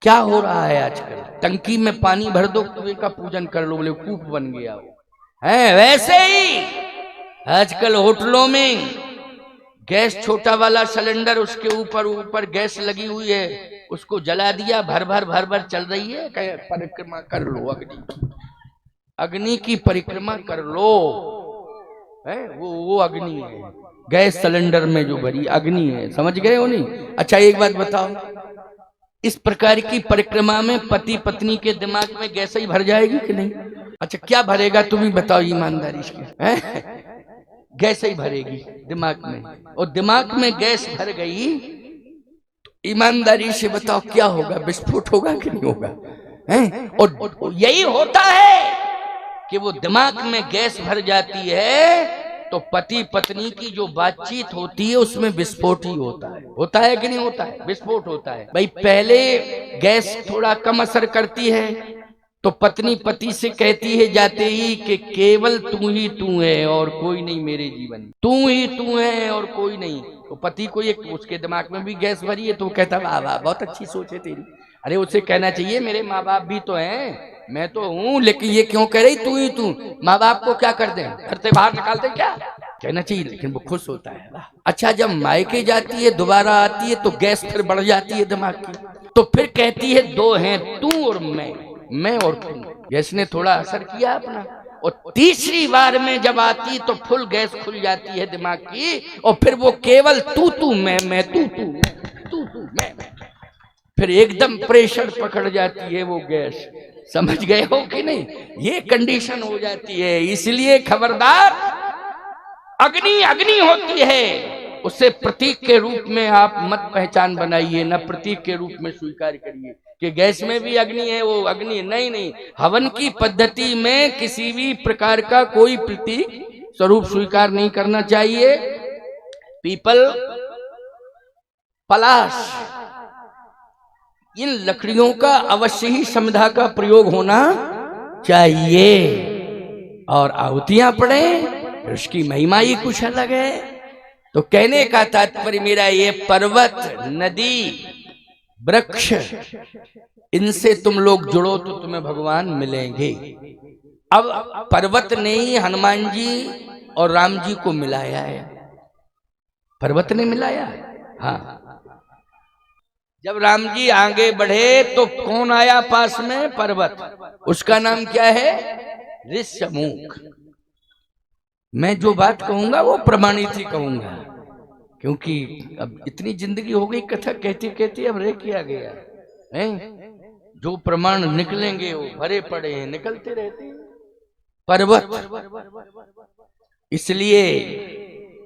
क्या हो रहा है आजकल? टंकी में पानी भर दो, कुएं का पूजन कर लो, बोले कूप बन गया वो है। वैसे ही आजकल होटलों में गैस, छोटा वाला सिलेंडर, उसके ऊपर ऊपर गैस लगी हुई है, उसको जला दिया, भर भर चल रही है। परिक्रमा कर लो, अग्नि की परिक्रमा कर लो, है वो अग्नि है। गैस सिलेंडर में जो भरी अग्नि है, समझ गए हो नहीं? अच्छा एक बात बताओ, इस प्रकार की परिक्रमा में पति पत्नी के दिमाग में गैस ही भर जाएगी कि नहीं? अच्छा क्या भरेगा तुम ही बताओ ईमानदारी से? गैस ही भरेगी दिमाग में, और दिमाग में गैस भर गई तो ईमानदारी से बताओ क्या होगा? विस्फोट होगा कि नहीं होगा? और यही होता है कि वो दिमाग में गैस भर जाती है तो पति पत्नी की जो बातचीत होती है उसमें विस्फोट ही होता है कि नहीं होता है? विस्फोट होता है भाई। पहले गैस थोड़ा कम असर करती है तो पत्नी पति से कहती है जाते ही कि केवल तू ही तू है और कोई नहीं मेरे जीवन में, तू ही तू है और कोई नहीं। तो पति को एक, उसके दिमाग में भी गैस भरी है तो कहता वाह वाह बहुत अच्छी सोच है तेरी। अरे उसे कहना चाहिए मेरे माँ बाप भी तो हैं, मैं तो हूं, लेकिन ये क्यों कह रही तू ही तू? माँ बाप को क्या कर दें, घर से बाहर निकाल दें क्या? कहना चाहिए, लेकिन वो खुश होता है। अच्छा जब मायके जाती है दोबारा आती है तो गैस फिर बढ़ जाती है दिमाग की, तो फिर कहती है दो हैं, तू और मैं और तू। गैस ने थोड़ा असर किया अपना, और तीसरी बार में जब आती तो फुल गैस खुल जाती है दिमाग की, और फिर वो केवल तू तू मैं तू तू मैं। फिर एकदम प्रेशर पकड़ जाती है वो गैस। समझ गए हो कि नहीं? ये कंडीशन हो जाती है। इसलिए खबरदार, अग्नि अग्नि होती है, उसे प्रतीक के रूप में आप मत पहचान बनाइए, न प्रतीक के रूप में स्वीकार करिए कि गैस में भी अग्नि है, वो अग्नि नहीं। हवन की पद्धति में किसी भी प्रकार का कोई प्रतीक स्वरूप स्वीकार नहीं करना चाहिए। पीपल, पलाश, इन लकड़ियों का अवश्य ही समिधा का प्रयोग होना चाहिए, और आहुतियां पड़े, उसकी महिमा ही कुछ अलग है। तो कहने का तात्पर्य मेरा, ये पर्वत, नदी, वृक्ष, इनसे तुम लोग जुड़ो तो तुम्हें भगवान मिलेंगे। अब पर्वत ने ही हनुमान जी और राम जी को मिलाया है, पर्वत ने मिलाया है। हाँ, जब राम जी आगे बढ़े तो कौन आया पास में? पर्वत। उसका नाम क्या है? ऋष्यमुख। मैं जो बात कहूंगा वो प्रमाणित ही कहूंगा, क्योंकि अब इतनी जिंदगी हो गई कथा कहते कहते, अब रह किया गया है। जो प्रमाण निकलेंगे वो भरे पड़े हैं, निकलते रहते हैं। पर्वत, इसलिए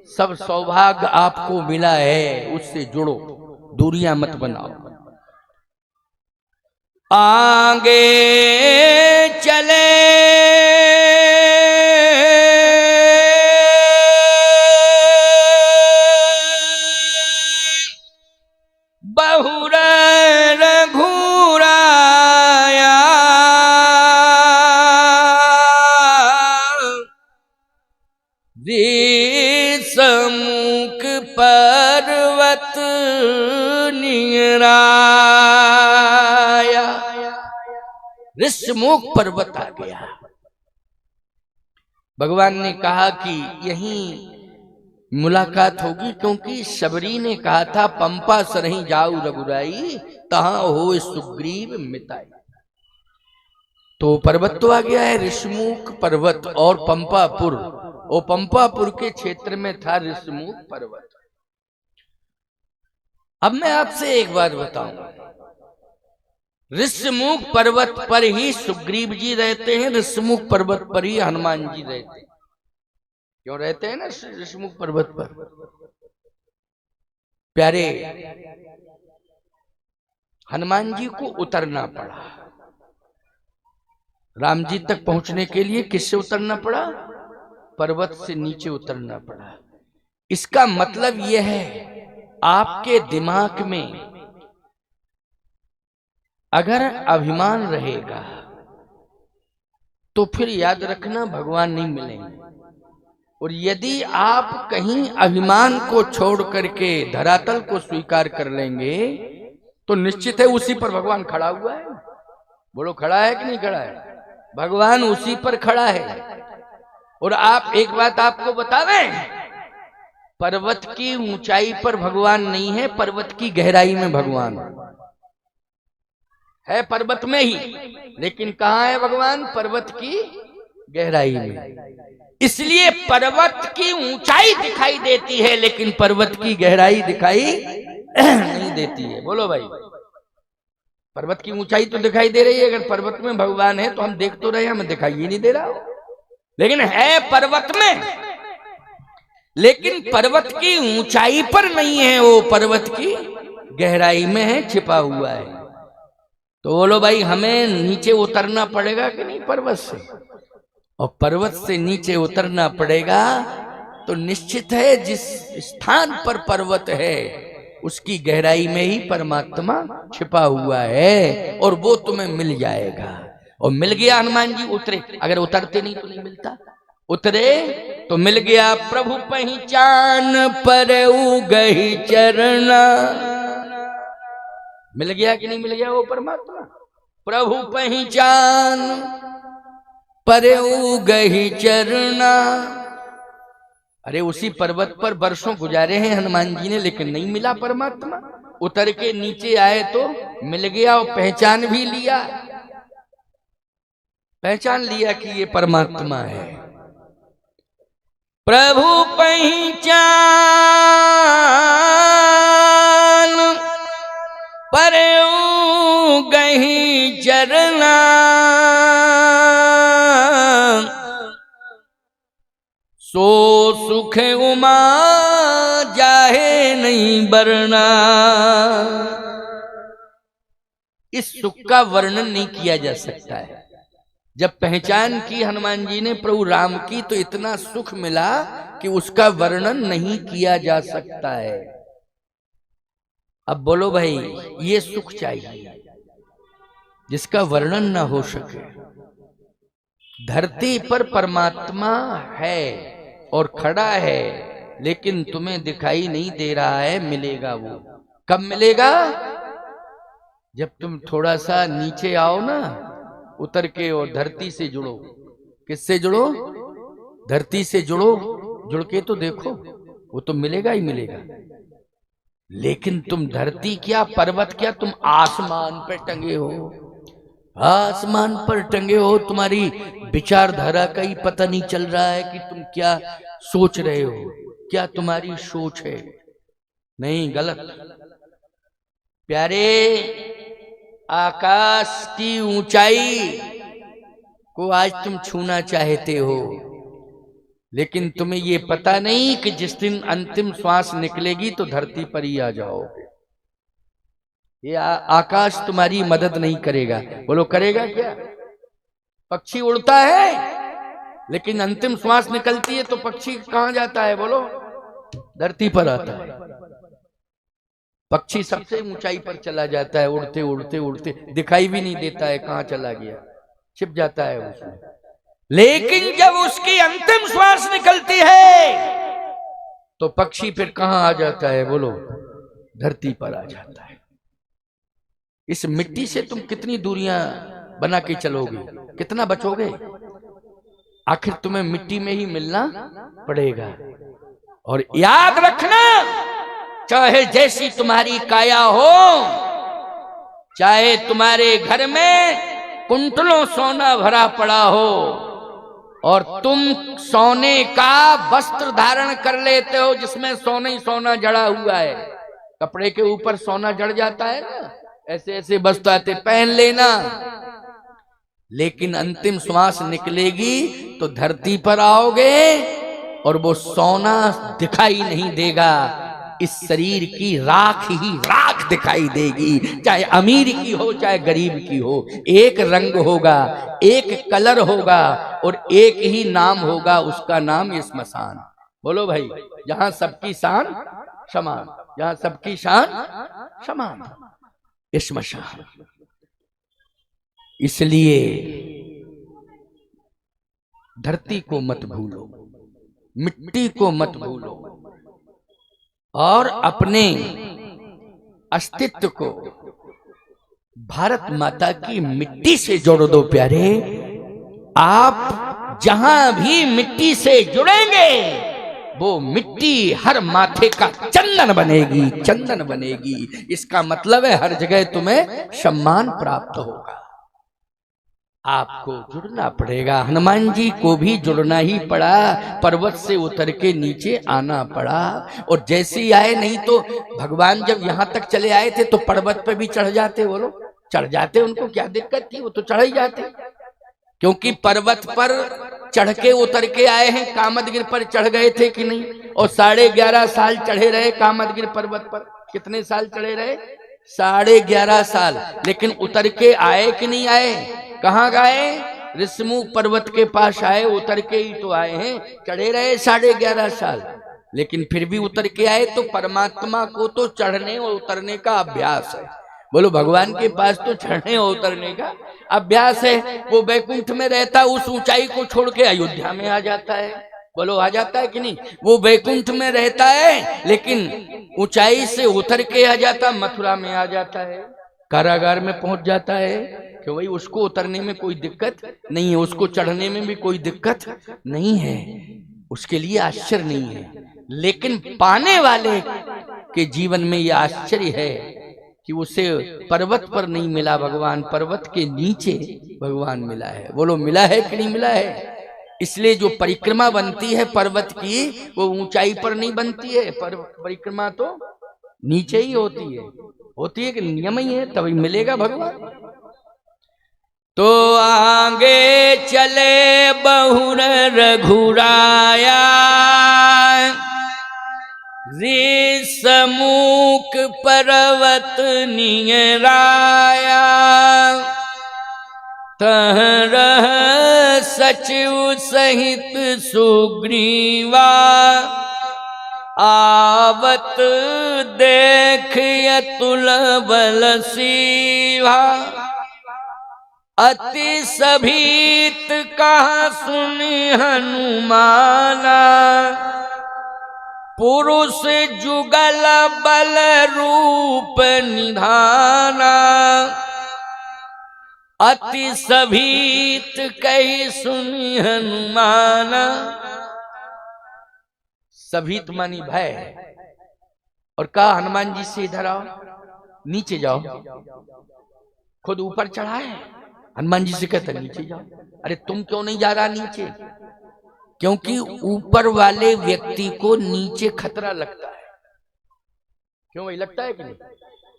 सब सौभाग्य आपको मिला है, उससे जुड़ो, दूरियां मत बनाओ। आगे चले बहुर रघुराया, ऋषमुख पर्वत निराया। ऋषमुख पर्वत आ गया। भगवान ने कहा कि यहीं मुलाकात होगी, क्योंकि शबरी ने कहा था पंपा सरही जाऊ रघुराई, तहां हो सुग्रीव मिताई। तो पर्वत तो आ गया है, ऋषमुख पर्वत, और पंपापुर, वो पंपापुर के क्षेत्र में था ऋषमुख पर्वत। अब मैं आपसे एक बात बताऊं, ऋषमुख पर्वत पर ही सुग्रीव जी रहते हैं, ऋषमुख पर्वत पर ही हनुमान जी रहते हैं। क्यों रहते हैं ना ऋषमुख पर्वत पर? प्यारे हनुमान जी को उतरना पड़ा, राम जी तक पहुंचने के लिए किससे उतरना पड़ा? पर्वत से नीचे उतरना पड़ा। इसका मतलब यह है, आपके दिमाग में अगर अभिमान रहेगा तो फिर याद रखना भगवान नहीं मिलेंगे, और यदि आप कहीं अभिमान को छोड़ करके धरातल को स्वीकार कर लेंगे तो निश्चित है उसी पर भगवान खड़ा हुआ है। बोलो खड़ा है कि नहीं खड़ा है? भगवान उसी पर खड़ा है। और आप एक बात आपको बता दें, पर्वत की ऊंचाई पर भगवान नहीं है, पर्वत की गहराई में भगवान है, पर्वत में ही। लेकिन कहां है भगवान? पर्वत की गहराई में। इसलिए पर्वत की ऊंचाई दिखाई देती है, लेकिन पर्वत की गहराई दिखाई नहीं देती है। बोलो भाई, पर्वत की ऊंचाई तो दिखाई दे रही है, अगर पर्वत में भगवान है तो हम देख तो रहे हैं, हमें दिखाई ही नहीं दे रहा, लेकिन है पर्वत में, लेकिन पर्वत की ऊंचाई पर नहीं है, वो पर्वत की गहराई में है, छिपा हुआ है। तो बोलो भाई, हमें नीचे उतरना पड़ेगा कि नहीं पर्वत से? और पर्वत से नीचे उतरना पड़ेगा तो निश्चित है जिस स्थान पर पर्वत है उसकी गहराई में ही परमात्मा छिपा हुआ है, और वो तुम्हें मिल जाएगा। और मिल गया, हनुमान जी उतरे, अगर उतरते नहीं तो नहीं मिलता, उतरे तो मिल गया। प्रभु पहचान पर गही चरना, मिल गया कि नहीं मिल गया वो परमात्मा? प्रभु पहचान पर गही चरना। अरे उसी पर्वत पर वर्षों गुजारे हैं हनुमान जी ने, लेकिन नहीं मिला परमात्मा। उतर के नीचे आए तो मिल गया, और पहचान भी लिया, पहचान लिया कि ये परमात्मा है। प्रभु पहचान पर गही चरना, सो सुख उमा जाहे नहीं बरना। इस सुख का वर्णन नहीं किया जा सकता है। जब पहचान की हनुमान जी ने प्रभु राम की, तो इतना सुख मिला कि उसका वर्णन नहीं किया जा सकता है। अब बोलो भाई, ये सुख चाहिए जिसका वर्णन ना हो सके। धरती पर परमात्मा है और खड़ा है, लेकिन तुम्हें दिखाई नहीं दे रहा है। मिलेगा वो, कब मिलेगा? जब तुम थोड़ा सा नीचे आओ ना, उतर के, और धरती से जुड़ो। किससे जुड़ो? धरती से जुड़ो, जुड़ के तो देखो, वो तो मिलेगा ही मिलेगा। लेकिन तुम धरती क्या, पर्वत क्या, तुम आसमान पर टंगे हो, आसमान पर टंगे हो। तुम्हारी विचारधारा का ही पता नहीं चल रहा है कि तुम क्या सोच रहे हो, क्या तुम्हारी सोच है। नहीं, गलत। प्यारे, आकाश की ऊंचाई को आज तुम छूना चाहते हो, लेकिन तुम्हें ये पता नहीं कि जिस दिन अंतिम श्वास निकलेगी तो धरती पर ही आ जाओगे। ये आकाश तुम्हारी मदद नहीं करेगा। बोलो करेगा क्या? पक्षी उड़ता है, लेकिन अंतिम श्वास निकलती है तो पक्षी कहां जाता है? बोलो, धरती पर आता है। पक्षी सबसे ऊंचाई पर चला जाता है, उड़ते उड़ते उड़ते, दिखाई भी नहीं देता है कहां चला गया, छिप जाता है उसमें। लेकिन जब उसकी अंतिम श्वास निकलती है तो पक्षी फिर कहां आ जाता है? बोलो, धरती पर आ जाता है। इस मिट्टी से तुम कितनी दूरियां बना के चलोगे, कितना बचोगे? आखिर तुम्हें मिट्टी में ही मिलना पड़ेगा। और याद रखना, चाहे जैसी तुम्हारी काया हो, चाहे तुम्हारे घर में कुंटलों सोना भरा पड़ा हो, और तुम सोने का वस्त्र धारण कर लेते हो जिसमें सोना ही सोना जड़ा हुआ है। कपड़े के ऊपर सोना जड़ जाता है ना, ऐसे ऐसे वस्त्र आते, पहन लेना। लेकिन अंतिम श्वास निकलेगी तो धरती पर आओगे और वो सोना दिखाई नहीं देगा। इस शरीर की राख ही राख दिखाई देगी, चाहे अमीर की हो चाहे गरीब की हो। एक रंग होगा, एक कलर होगा, और एक ही नाम होगा, उसका नाम ये स्मशान। बोलो भाई, जहां सबकी शान समान, जहां सबकी शान समान, स्मशान। इसलिए धरती को मत भूलो, मिट्टी को मत भूलो, और अपने अस्तित्व को, भारत माता की मिट्टी से जोड़ दो प्यारे। आप जहां भी मिट्टी से जुड़ेंगे वो मिट्टी हर माथे का चंदन बनेगी, चंदन बनेगी। इसका मतलब है हर जगह तुम्हें सम्मान प्राप्त होगा। आपको जुड़ना पड़ेगा। हनुमान जी को भी जुड़ना ही पड़ा, पर्वत से उतर के नीचे आना पड़ा। और जैसे ही आए, नहीं तो भगवान जब यहां तक चले आए थे तो पर्वत पे भी चढ़ जाते, वो लोग चढ़ जाते, उनको क्या दिक्कत थी, वो तो चढ़ ही जाते। क्योंकि पर्वत पर चढ़ के उतर के आए हैं। कामदगिर पर चढ़ गए थे कि नहीं? और 11.5 साल चढ़े रहे कामदगिर पर्वत पर। कितने साल चढ़े रहे? 11.5 साल। लेकिन उतर के आए कि नहीं आए? कहाँ गए? ऋषिमुख पर्वत के पास आए, उतर के ही तो आए हैं। चढ़े रहे 11.5 साल, लेकिन फिर भी उतर के आए। तो परमात्मा को तो चढ़ने और उतरने का अभ्यास है। बोलो, भगवान के पास तो चढ़ने और उतरने का अभ्यास है। वो वैकुंठ में रहता, उस ऊंचाई को छोड़ के अयोध्या में आ जाता है। बोलो, आ जाता है कि नहीं? वो वैकुंठ में रहता है, लेकिन ऊंचाई से उतर के आ जाता, मथुरा में आ जाता है, कारागार में पहुंच जाता है। कि भाई उसको उतरने में कोई दिक्कत नहीं है, उसको चढ़ने में भी कोई दिक्कत नहीं है, उसके लिए आश्चर्य नहीं है। लेकिन पाने वाले के जीवन में यह आश्चर्य है कि उसे पर्वत पर नहीं मिला भगवान, पर्वत के नीचे भगवान मिला है। बोलो, मिला है कि नहीं मिला है? इसलिए जो परिक्रमा बनती है पर्वत की, वो ऊंचाई पर नहीं बनती है। परिक्रमा तो नीचे ही होती है कि नियम ही है, तभी मिलेगा भगवान। तो आगे चले बहुर रघुराया, ऋषमुख पर्वत नियराया, तह रह सचिव सहित सुग्रीवा, आवत देख अतुल बल सीवा, अति सभीत कहा सुनि हनुमाना, पुरुष जुगल बल रूप निधाना, अति सभीत कही सुनि हनुमाना। सभीत मानी भय। और कहा हनुमान जी से इधर आओ, नीचे जाओ। खुद ऊपर चढ़ा है, हनुमान जी से कहता नीचे जाओ। अरे तुम क्यों नहीं जा रहा नीचे? क्योंकि ऊपर वाले व्यक्ति को नीचे खतरा लगता है। क्यों भाई, लगता है कि नहीं?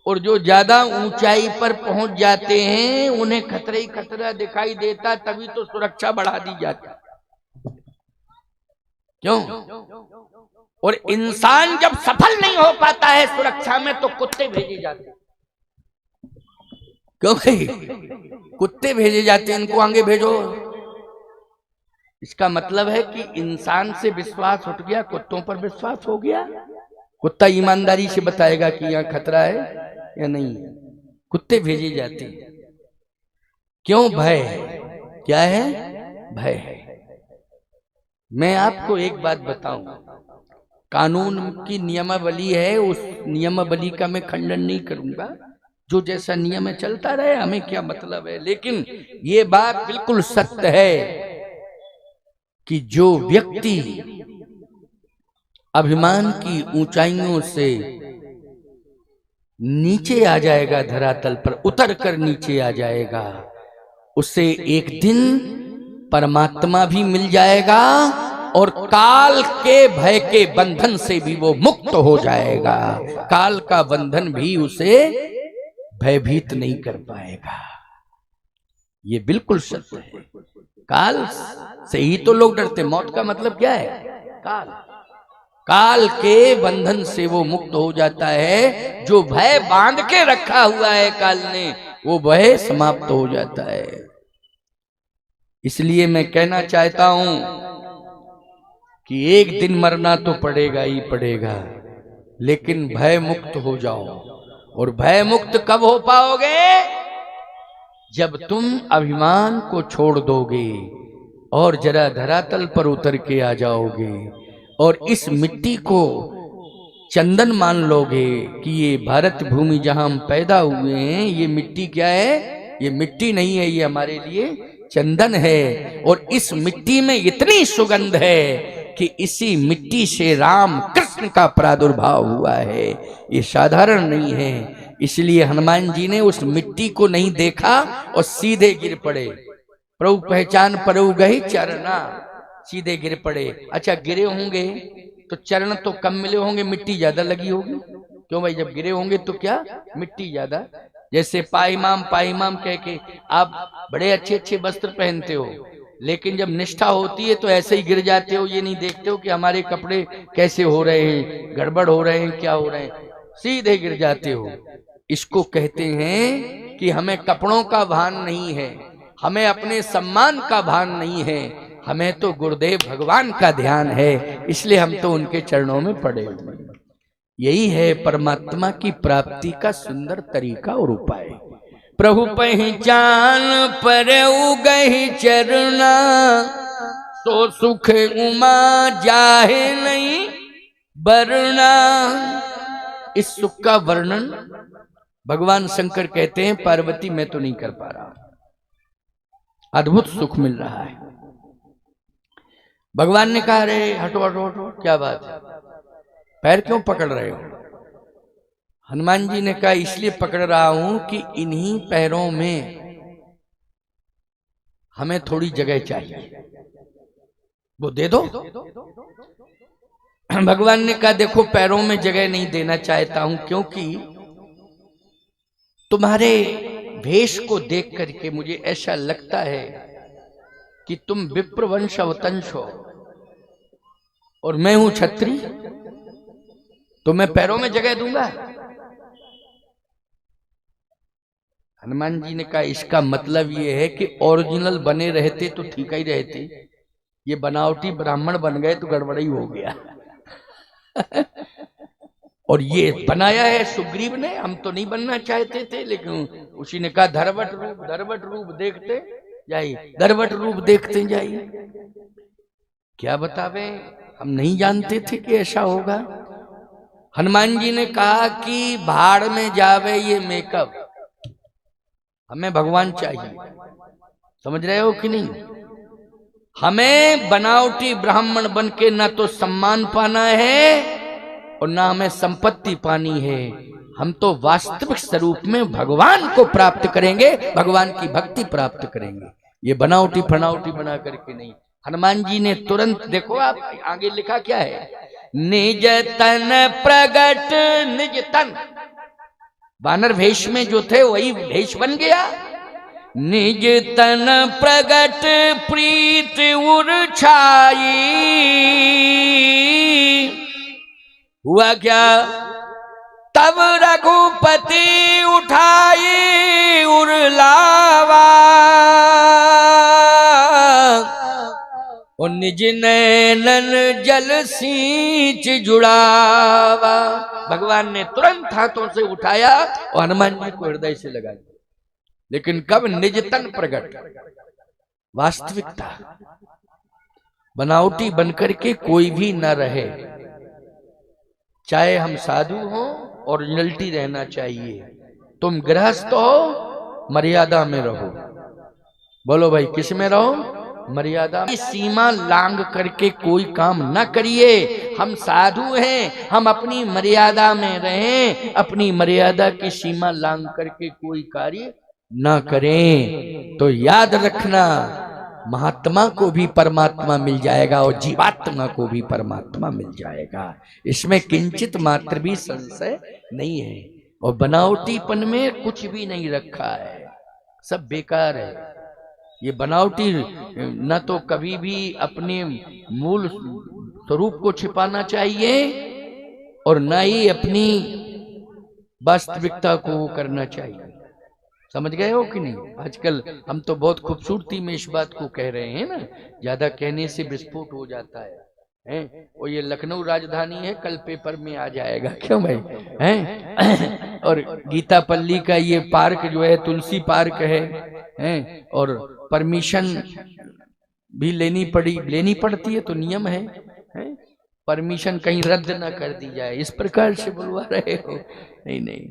और जो ज्यादा ऊंचाई पर पहुंच जाते हैं उन्हें खतरा ही खतरा दिखाई देता, तभी तो सुरक्षा बढ़ा दी जाती। क्यों? और इंसान जब सफल नहीं हो पाता है सुरक्षा में तो कुत्ते भेजे जाते हैं। क्यों भाई? कुत्ते भेजे जाते हैं, इनको आगे भेजो। इसका मतलब है कि इंसान से विश्वास उठ गया, कुत्तों पर विश्वास हो गया। कुत्ता ईमानदारी से बताएगा कि यहाँ खतरा है या नहीं। कुत्ते भेजे जाते हैं। क्यों? भय है। क्या है? भय है। मैं आपको एक बात बताऊं, कानून की नियमावली है, उस नियमावली का मैं खंडन नहीं करूंगा। जो जैसा नियम है चलता रहे, हमें क्या मतलब है। लेकिन ये बात बिल्कुल सत्य है कि जो व्यक्ति अभिमान की ऊंचाइयों से नीचे आ जाएगा, धरातल पर उतर कर नीचे आ जाएगा, उसे एक दिन परमात्मा भी मिल जाएगा और काल के भय के बंधन से भी वो मुक्त हो जाएगा। काल का बंधन भी उसे भयभीत नहीं कर पाएगा। ये बिल्कुल सत्य है। काल से ही तो लोग डरते। मौत का मतलब क्या है? काल। काल के बंधन से वो मुक्त हो जाता है। जो भय बांध के रखा हुआ है काल ने, वो भय समाप्त हो जाता है। इसलिए मैं कहना चाहता हूं कि एक दिन मरना तो पड़ेगा ही पड़ेगा, लेकिन भय मुक्त हो जाओ। और भय मुक्त कब हो पाओगे? जब तुम अभिमान को छोड़ दोगे और जरा धरातल पर उतर के आ जाओगे और इस मिट्टी को चंदन मान लोगे कि ये भारत भूमि जहां हम पैदा हुए हैं, ये मिट्टी क्या है? ये मिट्टी नहीं है, ये हमारे लिए चंदन है। और इस मिट्टी में इतनी सुगंध है कि इसी मिट्टी से राम कृष्ण का प्रादुर्भाव हुआ है, ये साधारण नहीं है। इसलिए हनुमान जी ने उस मिट्टी को नहीं देखा और सीधे गिर पड़े। प्रभु पहचान परु गई चरना, सीधे गिर पड़े। अच्छा, गिरे होंगे तो चरण तो कम मिले होंगे, मिट्टी ज्यादा लगी होगी। क्यों भाई? जब गिरे होंगे तो क्या मिट्टी ज्यादा। जैसे पाइमाम पाइमाम कह के आप बड़े अच्छे अच्छे वस्त्र पहनते हो, लेकिन जब निष्ठा होती है तो ऐसे ही गिर जाते हो, ये नहीं देखते हो कि हमारे कपड़े कैसे हो रहे हैं, गड़बड़ हो रहे हैं, क्या हो रहे हैं, सीधे गिर जाते हो। इसको कहते हैं कि हमें कपड़ों का भान नहीं है, हमें अपने सम्मान का भान नहीं है, हमें तो गुरुदेव भगवान का ध्यान है, इसलिए हम तो उनके चरणों में पड़े हुए। यही है परमात्मा की प्राप्ति का सुंदर तरीका और उपाय। प्रभु पहचान परउ गहि चरना, सो सुख उमा जाहे नहीं वरना। इस सुख का वर्णन भगवान शंकर कहते हैं, पार्वती मैं तो नहीं कर पा रहा, अद्भुत सुख मिल रहा है। भगवान ने कहा, अरे हटो हटो हटो, क्या बात है, पैर क्यों पकड़ रहे हो? हनुमान जी ने कहा, इसलिए पकड़ रहा हूं कि इन्हीं पैरों में हमें थोड़ी जगह चाहिए, वो दे दो। भगवान ने कहा, देखो पैरों में जगह नहीं देना चाहता हूं, क्योंकि तुम्हारे भेष को देख करके मुझे ऐसा लगता है कि तुम विप्रवंश अवतंश हो और मैं हूं क्षत्रिय, तो मैं पैरों में जगह दूंगा? हनुमान जी ने कहा, इसका मतलब ये है कि ओरिजिनल बने रहते तो ठीक ही रहते, ये बनावटी ब्राह्मण बन गए तो गड़बड़ी हो गया। और ये बनाया है सुग्रीव ने, हम तो नहीं बनना चाहते थे, लेकिन उसी ने कहा धरवट रूप देखते जाइए, धरवट रूप देखते जाइए। क्या बतावे, हम नहीं जानते थे कि ऐसा होगा। हनुमान जी ने कहा कि भाड़ में जावे ये मेकअप, हमें भगवान चाहिए। समझ रहे हो कि नहीं? हमें बनावटी ब्राह्मण बन के ना तो सम्मान पाना है और ना हमें संपत्ति पानी है, हम तो वास्तविक स्वरूप में भगवान को प्राप्त करेंगे, भगवान की भक्ति प्राप्त करेंगे, ये बनावटी फनावटी बना करके नहीं। हनुमान जी ने तुरंत, देखो आप आगे लिखा क्या है, निज तन प्रगट निज तन, वानर भेष में जो थे वही भेष बन गया। निज तन प्रगट प्रीत उर छाई, हुआ क्या? तब रघुपति उठाई उरलावा, और निज नैनन जल सींच जुड़ावा। भगवान ने तुरंत हाथों से उठाया और हनुमान जी को हृदय से लगा दिया। लेकिन कब? निज तन प्रगट, वास्तविकता। बनावटी बनकर के कोई भी न रहे, चाहे हम साधु हो, ओरिजिनलिटी रहना चाहिए। तुम गृहस्थ हो, मर्यादा में रहो। बोलो भाई, किस में रहो? मर्यादा। सीमा लांग करके कोई काम न करिए। हम साधु हैं, हम अपनी मर्यादा में रहें, अपनी मर्यादा की सीमा लांग करके कोई कार्य न करें। तो याद रखना, महात्मा को भी परमात्मा मिल जाएगा और जीवात्मा को भी परमात्मा मिल जाएगा, इसमें किंचित मात्र भी संशय नहीं है। और बनावटीपन में कुछ भी नहीं रखा है, सब बेकार है। ये बनावटी न तो कभी भी अपने मूल स्वरूप को छिपाना चाहिए और न ही अपनी वास्तविकता को करना चाहिए। समझ गए हो कि नहीं? आजकल हम तो बहुत खूबसूरती में इस बात को कह रहे हैं ना, ज्यादा कहने से विस्फोट हो जाता है। और ये लखनऊ राजधानी है, कल पेपर में आ जाएगा। क्यों भाई? हैं? और गीतापल्ली का ये पार्क जो है तुलसी पार्क है, और परमिशन भी लेनी पड़ती है, तो नियम है। परमिशन कहीं रद्द ना कर दी जाए, इस प्रकार से बुलवा रहे हो। नहीं नहीं,